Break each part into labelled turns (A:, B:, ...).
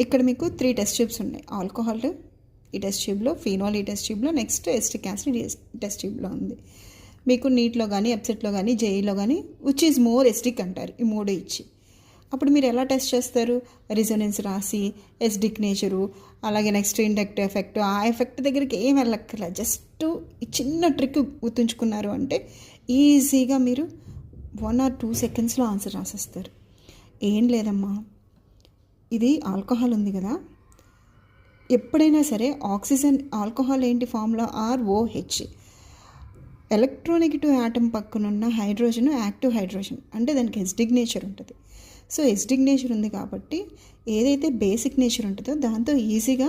A: ఇక్కడ మీకు 3 test tubes ఉన్నాయి. ఆల్కహాల్ ఈ టెస్ట్ ట్యూబ్లో, ఫీనాల్ ఈ టెస్ట్ ట్యూబ్లో, నెక్స్ట్ ఎస్టిక్ యాసిడ్ టెస్ట్ ట్యూబ్లో ఉంది. మీకు నీట్లో కానీ, ఎప్సెట్లో కానీ, జేఈలో కానీ విచ్ ఈజ్ మోర్ ఎస్టిక్ అంటారు ఈ 3 ఇచ్చి. అప్పుడు మీరు ఎలా టెస్ట్ చేస్తారు? రిజొనెన్స్ రాసి ఎస్డిక్ నేచరు, అలాగే నెక్స్ట్ ఇండక్టివ్ ఎఫెక్ట్, ఆ ఎఫెక్ట్ దగ్గరికి ఏం వెళ్ళక్కర్లే. జస్ట్ ఈ చిన్న ట్రిక్ గుర్తుంచుకున్నారు అంటే ఈజీగా మీరు 1 or 2 సెకండ్స్లో ఆన్సర్ రాసేస్తారు. ఏం లేదమ్మా, ఇది ఆల్కహాల్ ఉంది కదా, ఎప్పుడైనా సరే ఆక్సిజన్, ఆల్కహాల్ ఏంటి ఫార్ములా ROH, ఎలక్ట్రోనెగటివ్ యాటమ్ పక్కనున్న హైడ్రోజన్ యాక్టివ్ హైడ్రోజన్, అంటే దానికి ఎస్డిక్ నేచర్ ఉంటుంది. సో ఎస్డిక్ నేచర్ ఉంది కాబట్టి ఏదైతే బేసిక్ నేచర్ ఉంటుందో దాంతో ఈజీగా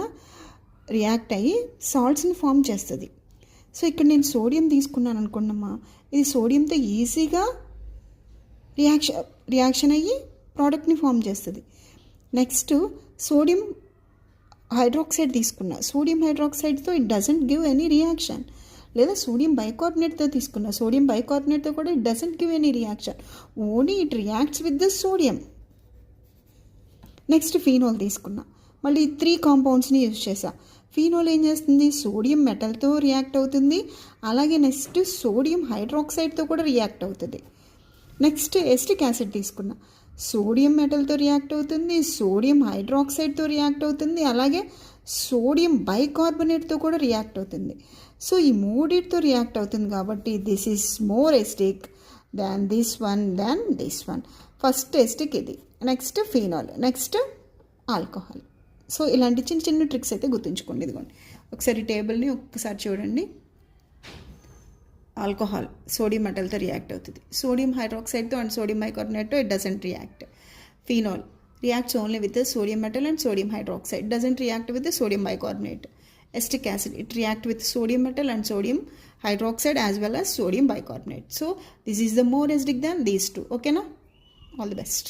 A: రియాక్ట్ అయ్యి సాల్ట్స్ని ఫామ్ చేస్తుంది. సో ఇక్కడ నేను సోడియం తీసుకున్నాను అనుకున్నామా, ఇది సోడియంతో ఈజీగా రియాక్షన్ అయ్యి ప్రోడక్ట్ని ఫామ్ చేస్తుంది. నెక్స్ట్ సోడియం హైడ్రాక్సైడ్ తీసుకున్నా, సోడియం హైడ్రాక్సైడ్తో it doesn't give any reaction. లేదా సోడియం బైకార్బోనేట్తో తీసుకున్నా, సోడియం బైకార్బోనేట్తో కూడా it doesn't give any reaction, only it reacts with the sodium. Next phenol తీసుకున్నా, మళ్ళీ 3 కాంపౌండ్స్ని యూజ్ చేసా. ఫీనాల్ ఏం చేస్తుంది? సోడియం మెటల్తో రియాక్ట్ అవుతుంది, అలాగే నెక్స్ట్ సోడియం హైడ్రాక్సైడ్తో కూడా రియాక్ట్ అవుతుంది. నెక్స్ట్ ఎస్టిక్ యాసిడ్ తీసుకున్నా, సోడియం మెటల్తో రియాక్ట్ అవుతుంది, సోడియం హైడ్రాక్సైడ్తో రియాక్ట్ అవుతుంది, అలాగే సోడియం బైకార్బోనేట్తో కూడా రియాక్ట్ అవుతుంది. సో ఈ 3తో రియాక్ట్ అవుతుంది కాబట్టి this is more acidic than this one. First acidic ఇది, next phenol, next alcohol. So ఇలాంటి చిన్న చిన్న ట్రిక్స్ అయితే గుర్తుంచుకోండి. ఇదిగోండి ఒకసారి టేబుల్ని ఒక్కసారి చూడండి. ఆల్కహాల్ సోడియం మెటల్తో రియాక్ట్ అవుతుంది, సోడియం హైడ్రాక్సైడ్తో అండ్ సోడియం బైకార్బోనేట్తో it doesn't react. Phenol reacts only with the sodium metal and sodium hydroxide, doesn't react with the sodium bicarbonate. Acetic acid, it reacts with sodium metal and sodium hydroxide as well as sodium bicarbonate. So this is the more acidic than these two. Okay na? All the best.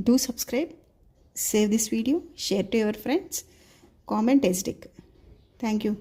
A: Do subscribe, save this video, share to your friends, comment acidic. Thank you.